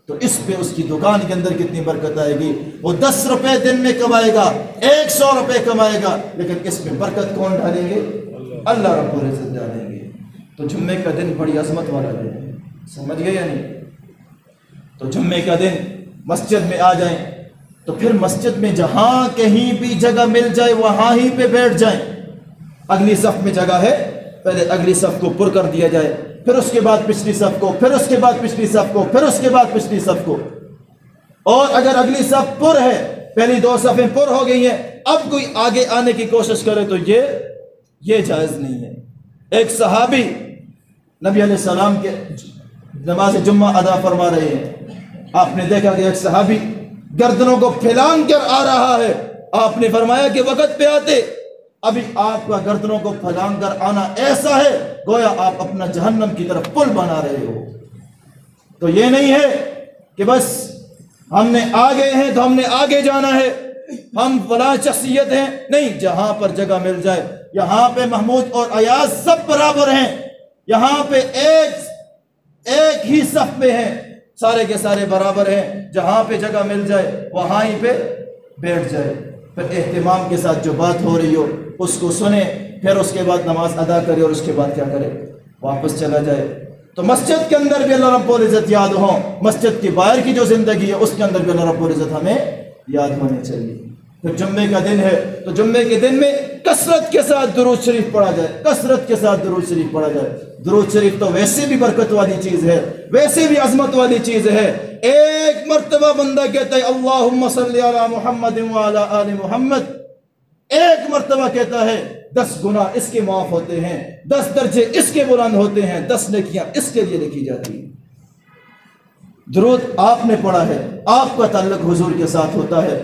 تو اس پہ اس کی دکان کے اندر کتنی برکت آئے گی۔ وہ 10 روپے دن میں کمائے گا، 100 روپے کمائے گا، لیکن اس میں برکت کون ڈالیں گے؟ اللہ رب العزت ڈالیں گے۔ تو جمعے کا دن بڑی عظمت والا دن ہے، سمجھ گئے یا نہیں؟ تو جمعے کا دن مسجد میں آ جائیں تو پھر مسجد میں جہاں کہیں بھی جگہ مل جائے وہاں ہی پہ بیٹھ جائیں۔ اگلی صف میں جگہ ہے، پہلے اگلی صف کو پر کر دیا جائے، پھر اس کے بعد پچھلی صف کو، پھر اس کے بعد پچھلی صف کو، پھر اس کے بعد پچھلی صف کو۔ اور اگر اگلی صف پر ہے، پہلی 2 صفیں پر ہو گئی ہیں، اب کوئی آگے آنے کی کوشش کرے تو یہ جائز نہیں ہے۔ ایک صحابی نبی علیہ السلام کے نماز جمعہ ادا فرما رہے ہیں، آپ نے دیکھا کہ ایک صحابی گردنوں کو پھیلان کر آ رہا ہے، آپ نے فرمایا کہ وقت پہ آتے، ابھی آپ کا گردنوں کو پھیلان کر آنا ایسا ہے گویا آپ اپنا جہنم کی طرف پل بنا رہے ہو۔ تو یہ نہیں ہے کہ بس ہم نے آگے ہیں تو ہم نے آگے جانا ہے، ہم فلاں شخصیت ہیں، نہیں، جہاں پر جگہ مل جائے، یہاں پہ محمود اور ایاز سب برابر ہیں، یہاں پہ ایک ہی صف میں ہیں، سارے کے سارے برابر ہیں، جہاں پہ جگہ مل جائے وہاں ہی پہ بیٹھ جائے، پھر اہتمام کے ساتھ جو بات ہو رہی ہو اس کو سنے، پھر اس کے بعد نماز ادا کرے اور اس کے بعد کیا کرے؟ واپس چلا جائے۔ تو مسجد کے اندر بھی اللہ رب العزت یاد ہو، مسجد کی باہر کی جو زندگی ہے اس کے اندر بھی اللہ رب العزت ہمیں یاد ہونے چاہیے۔ پھر جمعے کا دن ہے تو جمعے کے دن میں کثرت کے ساتھ درود شریف پڑھا جائے، کثرت کے ساتھ درود شریف پڑھا جائے۔ درود شریف تو ویسے بھی برکت والی چیز ہے، ویسے بھی عظمت والی چیز ہے۔ ایک مرتبہ بندہ کہتا ہے اللہم صلی علی محمد وعلی آل محمد، ایک مرتبہ کہتا ہے 10 گناہ اس کے معاف ہوتے ہیں، 10 درجے اس کے بلند ہوتے ہیں، 10 نیکیاں اس کے لیے لکھی جاتی ہیں۔ درود آپ نے پڑھا ہے، آپ کا تعلق حضور کے ساتھ ہوتا ہے۔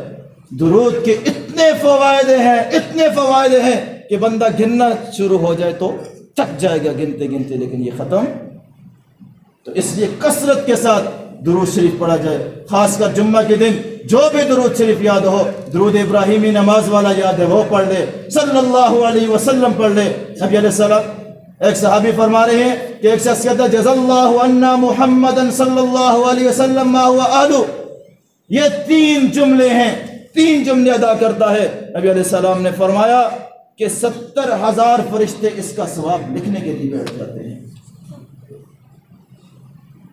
درود کے اتنے فوائد ہیں کہ بندہ گننا شروع ہو جائے تو تھک جائے گا گنتے گنتے، لیکن یہ ختم۔ تو اس لیے کثرت کے ساتھ درود شریف پڑھا جائے، خاص کر جمعہ کے دن جو بھی درود شریف یاد ہو، درود ابراہیمی نماز والا یاد ہے وہ پڑھ لے، صلی اللہ علیہ وسلم پڑھ لے۔ نبی علیہ السلام، ایک صحابی فرما رہے ہیں کہ ایک شخص کہتا ہے جزا اللہ عنا محمدا صلی اللہ علیہ وسلم ما هو اہلہ، یہ 3 جملے ہیں 3 جملے ادا کرتا ہے، نبی علیہ السلام نے فرمایا کہ 70,000 فرشتے اس کا ثواب لکھنے کے لیے بیٹھ جاتے ہیں۔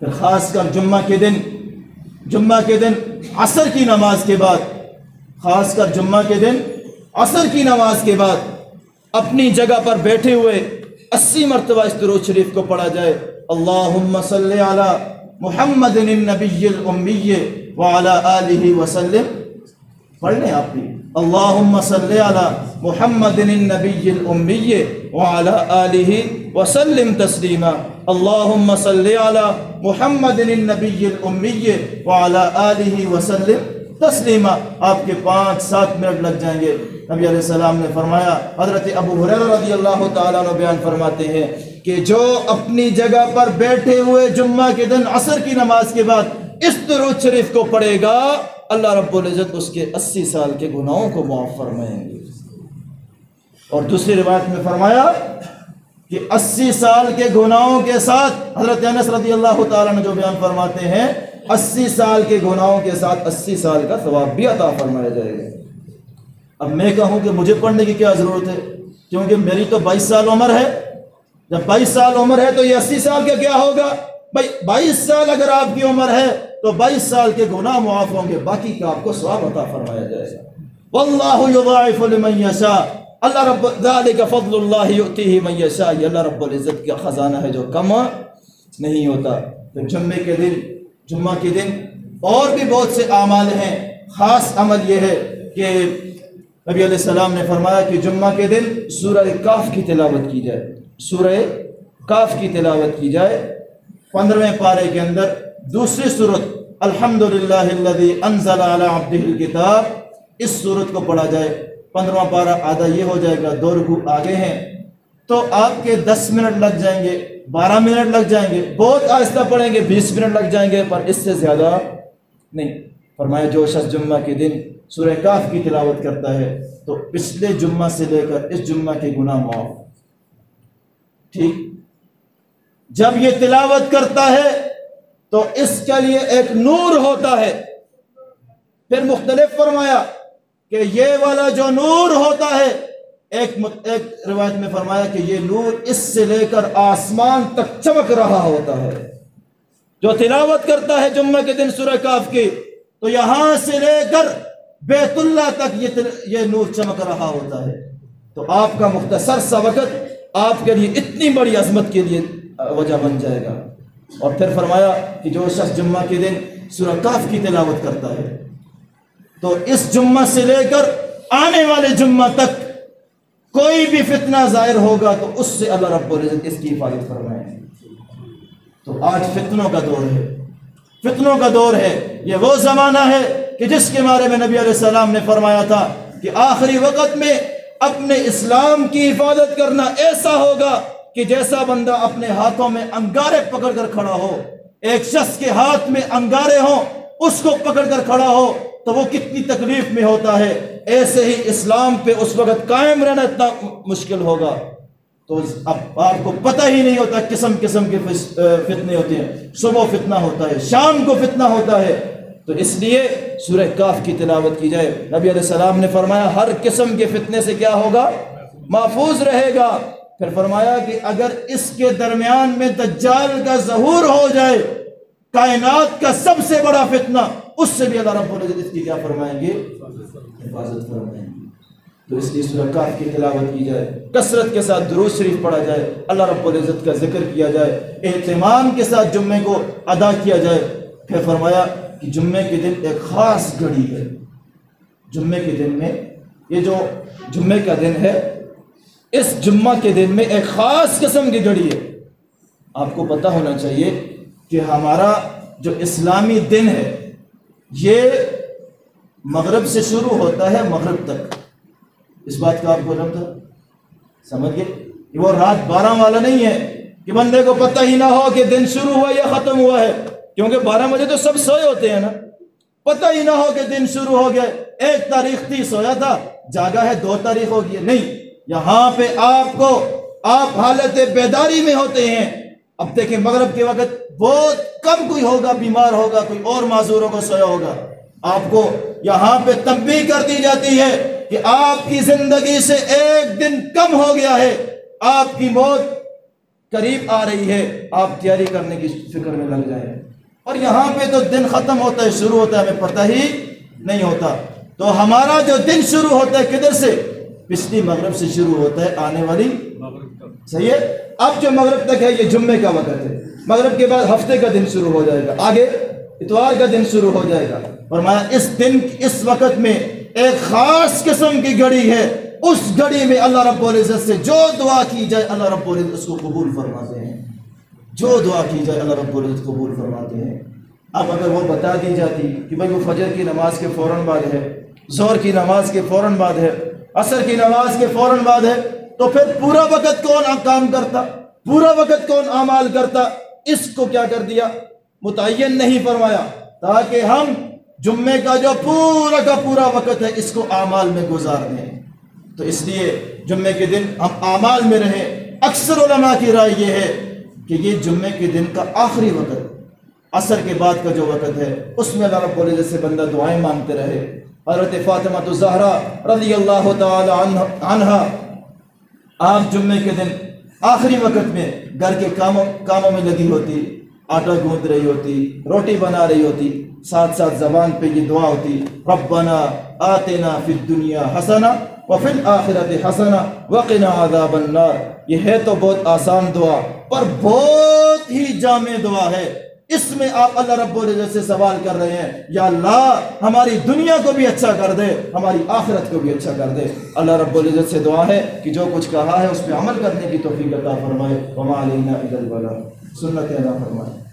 پھر خاص کر جمعہ کے دن عصر کی نماز کے بعد، خاص کر جمعہ کے دن عصر کی نماز کے بعد اپنی جگہ پر بیٹھے ہوئے 80 مرتبہ اس درود شریف کو پڑھا جائے، اللہم صلی علی محمد النبی الامی وعلی آلہ وسلم۔ پڑھ لیں آپ بھی، اللہم صلی علی محمد النبی الامی وعلی آلہ وسلم تسلیما، اللہم صلی علی محمد النبی الامی وعلی آلہ وسلم تسلیما۔ آپ کے 5-7 منٹ لگ جائیں گے۔ نبی علیہ السلام نے فرمایا، حضرت ابو ہریرہ رضی اللہ تعالیٰ عنہ بیان فرماتے ہیں کہ جو اپنی جگہ پر بیٹھے ہوئے جمعہ کے دن عصر کی نماز کے بعد اس درود شریف کو پڑھے گا، اللہ رب العزت اس کے 80 سال کے گناہوں کو معاف فرمائیں گے۔ اور دوسری روایت میں فرمایا کہ 80 سال کے گناہوں کے ساتھ، حضرت انس رضی اللہ تعالیٰ عنہ جو بیان فرماتے ہیں، 80 سال کے گناہوں کے ساتھ 80 سال کا ثواب بھی عطا فرمایا جائے گا۔ اب میں کہوں کہ مجھے پڑھنے کی کیا ضرورت ہے، کیونکہ میری تو 22 سال عمر ہے۔ جب 22 سال عمر ہے تو یہ 80 سال کا کیا ہوگا؟ بھائی 22 سال اگر آپ کی عمر ہے تو 22 سال کے گناہ معاف ہوں گے، باقی کا آپ کو ثواب عطا فرمایا جائے گا۔ واللہ یضاعف لمن یشاء، اللہ رب ذالک فضل اللہ یؤتیہ من یشاء، یہ اللہ رب العزت کا خزانہ ہے جو کم نہیں ہوتا۔ تو جمعہ کے دن اور بھی بہت سے اعمال ہیں۔ خاص عمل یہ ہے کہ نبی علیہ السلام نے فرمایا کہ جمعہ کے دن سورہ کاف کی تلاوت کی جائے، سورہ کاف کی تلاوت کی جائے۔ 15ویں پارے کے اندر دوسری سورت الحمدللہ الذی انزل علی عبدہ الکتاب، اس سورت کو پڑھا جائے۔ 15واں پارہ آدھا یہ ہو جائے گا، 2 رکوع آگے ہیں، تو آپ کے 10 منٹ لگ جائیں گے، 12 منٹ لگ جائیں گے، بہت آہستہ پڑھیں گے، 20 منٹ لگ جائیں گے، پر اس سے زیادہ نہیں۔ فرمایا جو شخص جمعہ کے دن سورہ کاف کی تلاوت کرتا ہے تو پچھلے جمعہ سے لے کر اس جمعہ کے گناہ معاف۔ ٹھیک، جب یہ تلاوت کرتا ہے تو اس کے لیے ایک نور ہوتا ہے۔ پھر مختلف فرمایا کہ یہ والا جو نور ہوتا ہے، ایک روایت میں فرمایا کہ یہ نور اس سے لے کر آسمان تک چمک رہا ہوتا ہے۔ جو تلاوت کرتا ہے جمعہ کے دن سورہ کاف کی، تو یہاں سے لے کر بیت اللہ تک یہ نور چمک رہا ہوتا ہے۔ تو آپ کا مختصر سا وقت آپ کے لیے اتنی بڑی عظمت کے لیے وجہ بن جائے گا۔ اور پھر فرمایا کہ جو شخص جمعہ کے دن سورہ کاف کی تلاوت کرتا ہے تو اس جمعہ سے لے کر آنے والے جمعہ تک کوئی بھی فتنہ ظاہر ہوگا تو اس سے اللہ رب العزت اس کی حفاظت فرمائے۔ تو آج فتنوں کا دور ہے، فتنوں کا دور ہے۔ یہ وہ زمانہ ہے کہ جس کے بارے میں نبی علیہ السلام نے فرمایا تھا کہ آخری وقت میں اپنے اسلام کی حفاظت کرنا ایسا ہوگا کہ جیسا بندہ اپنے ہاتھوں میں انگارے پکڑ کر کھڑا ہو، ایک شخص کے ہاتھ میں انگارے ہوں، اس کو پکڑ کر کھڑا ہو تو وہ کتنی تکلیف میں ہوتا ہے، ایسے ہی اسلام پہ اس وقت قائم رہنا اتنا مشکل ہوگا۔ تو اب آپ کو پتہ ہی نہیں ہوتا، قسم قسم کے فتنے ہوتے ہیں، صبح فتنہ ہوتا ہے، شام کو فتنہ ہوتا ہے۔ تو اس لیے سورہ کاف کی تلاوت کی جائے۔ نبی علیہ السلام نے فرمایا ہر قسم کے فتنے سے کیا ہوگا؟ محفوظ رہے گا۔ پھر فرمایا کہ اگر اس کے درمیان میں دجال کا ظہور ہو جائے، کائنات کا سب سے بڑا فتنہ، اس سے بھی اللہ رب العزت اس کی کیا فرمائیں گے؟ حفاظت فرمائیں گے۔ تو اس لیے سورہ کاف کی تلاوت کی جائے، کثرت کے ساتھ درود شریف پڑھا جائے، اللہ رب العزت کا ذکر کیا جائے، اہتمام کے ساتھ جمعے کو ادا کیا جائے۔ پھر فرمایا کہ جمعے کے دن ایک خاص گھڑی ہے۔ جمعے کے دن میں، یہ جو جمعے کا دن ہے، اس جمعہ کے دن میں ایک خاص قسم کی گھڑی ہے۔ آپ کو پتہ ہونا چاہیے کہ ہمارا جو اسلامی دن ہے یہ مغرب سے شروع ہوتا ہے مغرب تک۔ اس بات کا آپ کو علم تھا؟ سمجھ گئے؟ وہ رات 12 والا نہیں ہے کہ بندے کو پتہ ہی نہ ہو کہ دن شروع ہوا یا ختم ہوا ہے، کیونکہ 12 بجے تو سب سوئے ہوتے ہیں نا، پتہ ہی نہ ہو کہ دن شروع ہو گیا، 1 تاریخ تھی سویا تھا، جاگا ہے 2 تاریخ ہو گئی، نہیں، یہاں پہ آپ حالت بیداری میں ہوتے ہیں۔ اب دیکھیں مغرب کے وقت بہت کم کوئی ہوگا بیمار ہوگا، کوئی اور معذور ہوگا، سویا ہوگا، آپ کو یہاں پہ تنبیہ کر دی جاتی ہے کہ آپ کی زندگی سے ایک دن کم ہو گیا ہے، آپ کی موت قریب آ رہی ہے، آپ تیاری کرنے کی فکر میں لگ جائیں۔ اور یہاں پہ تو دن ختم ہوتا ہے، شروع ہوتا ہے، ہمیں پتہ ہی نہیں ہوتا۔ تو ہمارا جو دن شروع ہوتا ہے کدھر سے؟ پچھلی مغرب سے شروع ہوتا ہے، آنے والی صحیح ہے۔ اب جو مغرب تک ہے یہ جمعے کا وقت ہے، مغرب کے بعد ہفتے کا دن شروع ہو جائے گا، آگے اتوار کا دن شروع ہو جائے گا۔ فرمایا اس دن اس وقت میں ایک خاص قسم کی گھڑی ہے، اس گھڑی میں اللہ رب العزت سے جو دعا کی جائے اللہ رب العزت اس کو قبول فرماتے ہیں، جو دعا کی جائے اللہ رب العزت قبول فرماتے ہیں۔ اب اگر وہ بتا دی جاتی کہ بھائی وہ فجر کی نماز کے فوراً بعد ہے، ظہر کی نماز کے فوراً بعد ہے، عصر کی نماز کے فوراً بعد ہے، تو پھر پورا وقت کون کام کرتا، پورا وقت کون اعمال کرتا؟ اس کو کیا کر دیا؟ متعین نہیں فرمایا، تاکہ ہم جمعے کا جو پورا کا پورا وقت ہے اس کو اعمال میں گزار دیں۔ تو اس لیے جمعے کے دن ہم اعمال میں رہیں۔ اکثر علماء کی رائے یہ ہے کہ یہ جمعے کے دن کا آخری وقت، عصر کے بعد کا جو وقت ہے اس میں اللہ رب العزت سے بندہ دعائیں مانگتے رہے۔ حضرت فاطمہ الزہرا رضی اللہ تعالی عنہا آپ جمعے کے دن آخری وقت میں گھر کے کاموں میں لگی ہوتی، آٹا گوندھ رہی ہوتی، روٹی بنا رہی ہوتی، ساتھ ساتھ زبان پہ یہ دعا ہوتی، ربنا آتنا فی الدنیا حسنہ وفی الآخرۃ حسنہ وقنا عذاب النار۔ یہ ہے تو بہت آسان دعا پر بہت ہی جامع دعا ہے۔ اس میں آپ اللہ رب العزت سے سوال کر رہے ہیں، یا اللہ ہماری دنیا کو بھی اچھا کر دے، ہماری آخرت کو بھی اچھا کر دے۔ اللہ رب العزت سے دعا ہے کہ جو کچھ کہا ہے اس پہ عمل کرنے کی توفیق عطا فرمائے۔ وما علینا الا البلاغ، سنت ادا فرمائے۔